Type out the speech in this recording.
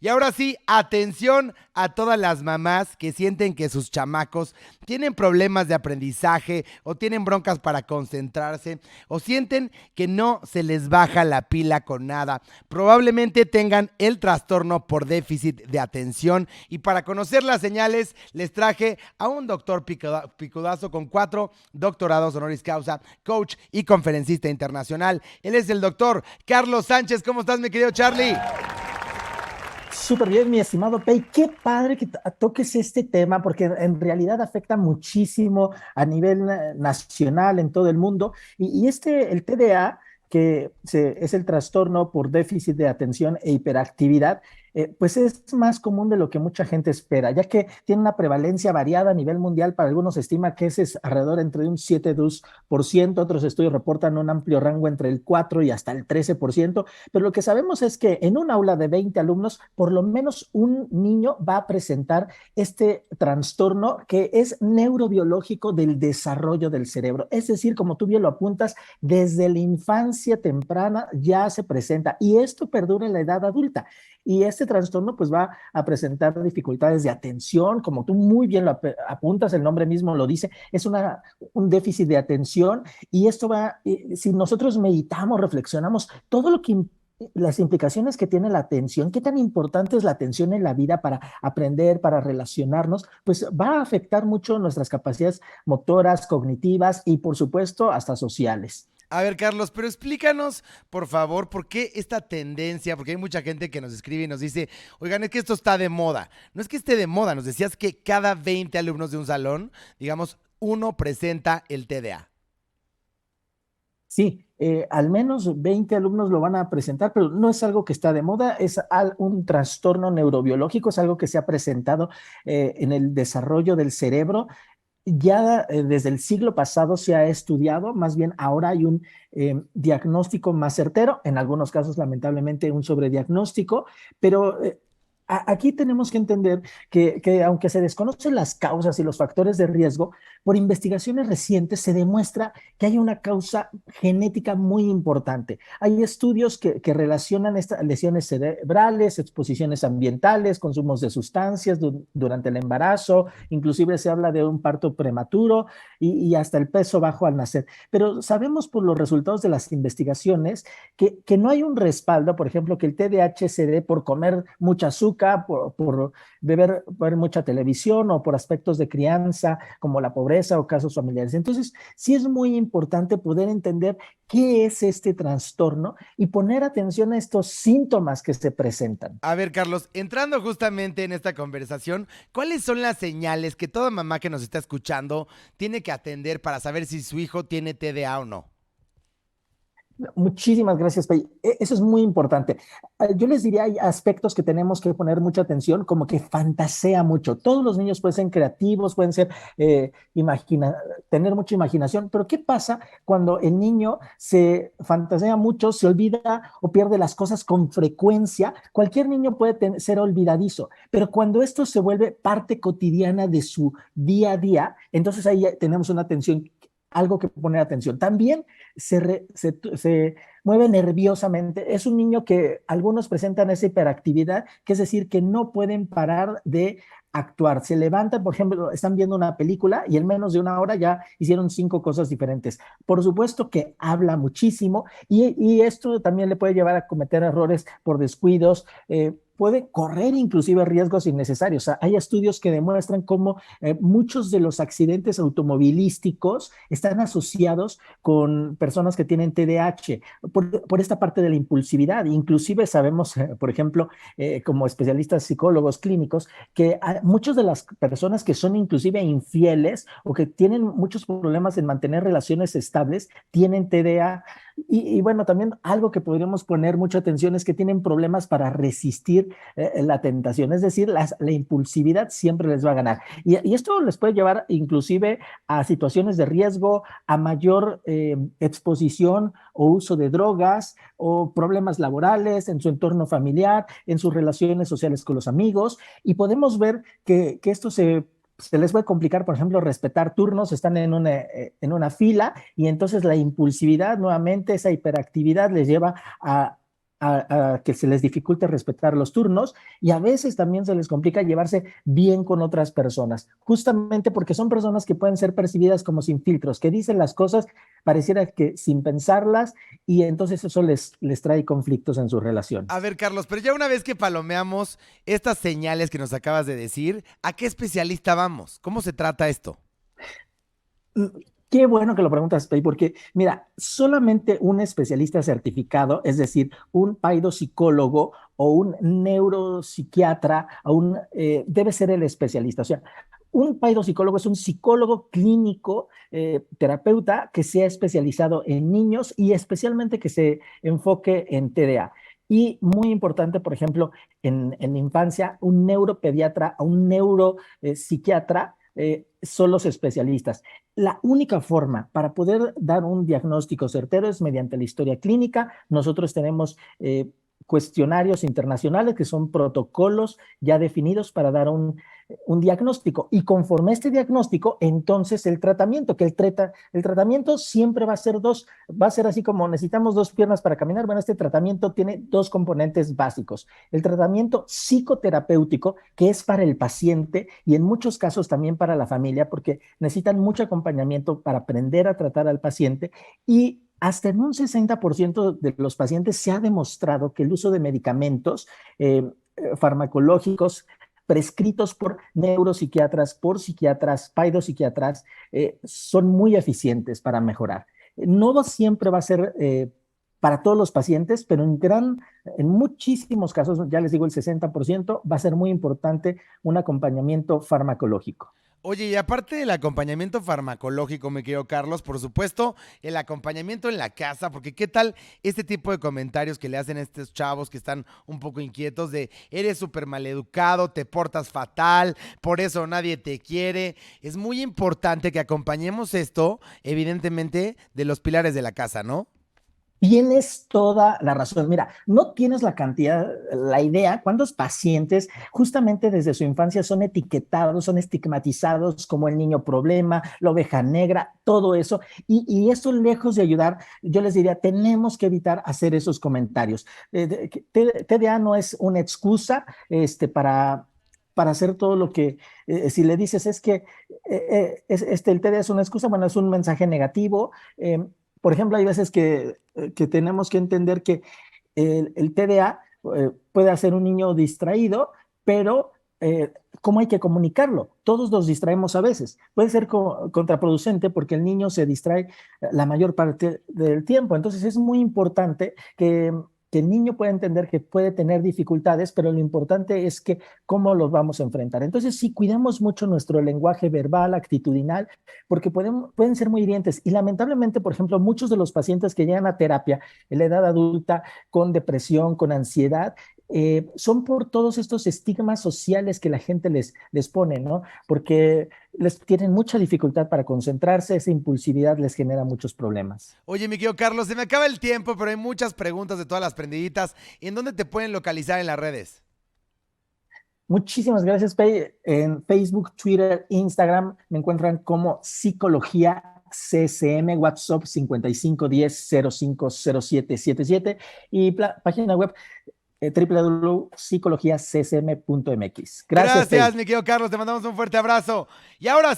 Y ahora sí, atención a todas las mamás que sienten que sus chamacos tienen problemas de aprendizaje o tienen broncas para concentrarse o sienten que no se les baja la pila con nada. Probablemente tengan el trastorno por déficit de atención y para conocer las señales les traje a un doctor picudazo con 4 doctorados honoris causa, coach y conferencista internacional. Él es el doctor Carlos Sánchez. ¿Cómo estás, mi querido Charlie? Súper bien, mi estimado Pei. Qué padre que toques este tema porque en realidad afecta muchísimo a nivel nacional en todo el mundo. El TDA, es el trastorno por déficit de atención e hiperactividad, pues es más común de lo que mucha gente espera, ya que tiene una prevalencia variada a nivel mundial. Para algunos se estima que ese es alrededor entre un 7-2%, otros estudios reportan un amplio rango entre el 4 y hasta el 13%. Pero lo que sabemos es que en un aula de 20 alumnos, por lo menos un niño va a presentar este trastorno que es neurobiológico del desarrollo del cerebro. Es decir, como tú bien lo apuntas, desde la infancia temprana ya se presenta y esto perdura en la edad adulta. Y este trastorno pues va a presentar dificultades de atención, como tú muy bien lo apuntas, el nombre mismo lo dice, es un déficit de atención. Y esto va, si nosotros meditamos, reflexionamos, todo lo que las implicaciones que tiene la atención, qué tan importante es la atención en la vida para aprender, para relacionarnos, pues va a afectar mucho nuestras capacidades motoras, cognitivas y por supuesto hasta sociales. A ver, Carlos, pero explícanos, por favor, por qué esta tendencia, porque hay mucha gente que nos escribe y nos dice, oigan, es que esto está de moda. No es que esté de moda, nos decías que cada 20 alumnos de un salón, digamos, uno presenta el TDA. Sí, al menos 20 alumnos lo van a presentar, pero no es algo que está de moda, es un trastorno neurobiológico, es algo que se ha presentado en el desarrollo del cerebro. Ya desde el siglo pasado se ha estudiado, más bien ahora hay un diagnóstico más certero, en algunos casos lamentablemente un sobrediagnóstico, pero aquí tenemos que entender que aunque se desconocen las causas y los factores de riesgo, por investigaciones recientes se demuestra que hay una causa genética muy importante. Hay estudios que relacionan estas lesiones cerebrales, exposiciones ambientales, consumos de sustancias durante el embarazo, inclusive se habla de un parto prematuro y hasta el peso bajo al nacer. Pero sabemos por los resultados de las investigaciones que no hay un respaldo, por ejemplo, que el TDAH se dé por comer mucha azúcar, por ver mucha televisión o por aspectos de crianza como la pobreza o casos familiares. Entonces, sí es muy importante poder entender qué es este trastorno y poner atención a estos síntomas que se presentan. A ver, Carlos, entrando justamente en esta conversación, ¿cuáles son las señales que toda mamá que nos está escuchando tiene que atender para saber si su hijo tiene TDA o no? Muchísimas gracias, Pei. Eso es muy importante. Yo les diría, hay aspectos que tenemos que poner mucha atención, como que fantasea mucho. Todos los niños pueden ser creativos, pueden ser, tener mucha imaginación, pero ¿qué pasa cuando el niño se fantasea mucho, se olvida o pierde las cosas con frecuencia? Cualquier niño puede ser olvidadizo, pero cuando esto se vuelve parte cotidiana de su día a día, entonces ahí tenemos una atención, algo que poner atención. También se mueve nerviosamente. Es un niño que algunos presentan esa hiperactividad, que es decir, que no pueden parar de actuar. Se levantan, por ejemplo, están viendo una película y en menos de una hora ya hicieron 5 cosas diferentes. Por supuesto que habla muchísimo y esto también le puede llevar a cometer errores por descuidos. Puede correr inclusive riesgos innecesarios. O sea, hay estudios que demuestran cómo muchos de los accidentes automovilísticos están asociados con personas que tienen TDAH por esta parte de la impulsividad. Inclusive sabemos, por ejemplo, como especialistas psicólogos clínicos, que muchas de las personas que son inclusive infieles o que tienen muchos problemas en mantener relaciones estables tienen TDA. Y bueno, también algo que podríamos poner mucha atención es que tienen problemas para resistir la tentación, es decir, la impulsividad siempre les va a ganar. Y esto les puede llevar inclusive a situaciones de riesgo, a mayor exposición o uso de drogas o problemas laborales en su entorno familiar, en sus relaciones sociales con los amigos. Y podemos ver que esto se les puede complicar, por ejemplo, respetar turnos, están en una fila y entonces la impulsividad, nuevamente esa hiperactividad les lleva a que se les dificulte respetar los turnos y a veces también se les complica llevarse bien con otras personas, justamente porque son personas que pueden ser percibidas como sin filtros, que dicen las cosas pareciera que sin pensarlas y entonces eso les trae conflictos en sus A relaciones. ver, Carlos, pero ya una vez que palomeamos estas señales que nos acabas de decir, ¿a qué especialista vamos? ¿Cómo se trata esto? Mm, Qué bueno que lo preguntas, Pei, porque mira, solamente un especialista certificado, es decir, un psicólogo o un neuropsiquiatra, debe ser el especialista. O sea, un psicólogo es un psicólogo clínico, terapeuta que sea especializado en niños y especialmente que se enfoque en TDA. Y muy importante, por ejemplo, en infancia, un neuropediatra o un neuropsiquiatra son los especialistas. La única forma para poder dar un diagnóstico certero es mediante la historia clínica. Nosotros tenemos cuestionarios internacionales que son protocolos ya definidos para dar un diagnóstico. Y conforme a este diagnóstico, entonces el tratamiento siempre va a ser así como necesitamos dos piernas para caminar. Bueno, este tratamiento tiene dos componentes básicos. El tratamiento psicoterapéutico, que es para el paciente y en muchos casos también para la familia, porque necesitan mucho acompañamiento para aprender a tratar al paciente y hasta en un 60% de los pacientes se ha demostrado que el uso de medicamentos farmacológicos prescritos por neuropsiquiatras, por psiquiatras, psiquiatras, son muy eficientes para mejorar. No siempre va a ser para todos los pacientes, pero en muchísimos casos, ya les digo el 60%, va a ser muy importante un acompañamiento farmacológico. Oye, y aparte del acompañamiento farmacológico, me querido Carlos, por supuesto, el acompañamiento en la casa, porque qué tal este tipo de comentarios que le hacen a estos chavos que están un poco inquietos de eres súper maleducado, te portas fatal, por eso nadie te quiere. Es muy importante que acompañemos esto, evidentemente, de los pilares de la casa, ¿no? Tienes toda la razón. Mira, no tienes la cantidad, la idea, cuántos pacientes justamente desde su infancia son etiquetados, son estigmatizados como el niño problema, la oveja negra, todo eso. Y eso lejos de ayudar, yo les diría, tenemos que evitar hacer esos comentarios. TDA no es una excusa para hacer todo lo que, si le dices es que el TDA es una excusa, bueno, es un mensaje negativo. Por ejemplo, hay veces que tenemos que entender que el TDA puede hacer un niño distraído, pero ¿cómo hay que comunicarlo? Todos nos distraemos a veces. Puede ser contraproducente porque el niño se distrae la mayor parte del tiempo. Entonces es muy importante que el niño pueda entender que puede tener dificultades, pero lo importante es que cómo los vamos a enfrentar. Entonces, si cuidamos mucho nuestro lenguaje verbal, actitudinal, porque pueden ser muy hirientes. Y lamentablemente, por ejemplo, muchos de los pacientes que llegan a terapia en la edad adulta con depresión, con ansiedad, son por todos estos estigmas sociales que la gente les pone, ¿no? Porque les tienen mucha dificultad para concentrarse, esa impulsividad les genera muchos problemas. Oye, mi querido Carlos, se me acaba el tiempo, pero hay muchas preguntas de todas las prendiditas. ¿En dónde te pueden localizar en las redes? Muchísimas gracias, Pei. En Facebook, Twitter, Instagram me encuentran como Psicología CCM, WhatsApp 5510-050777 y página web www.psicologiaccm.mx. Gracias, Gracias, Pei. mi querido Carlos, te mandamos un fuerte abrazo. Y ahora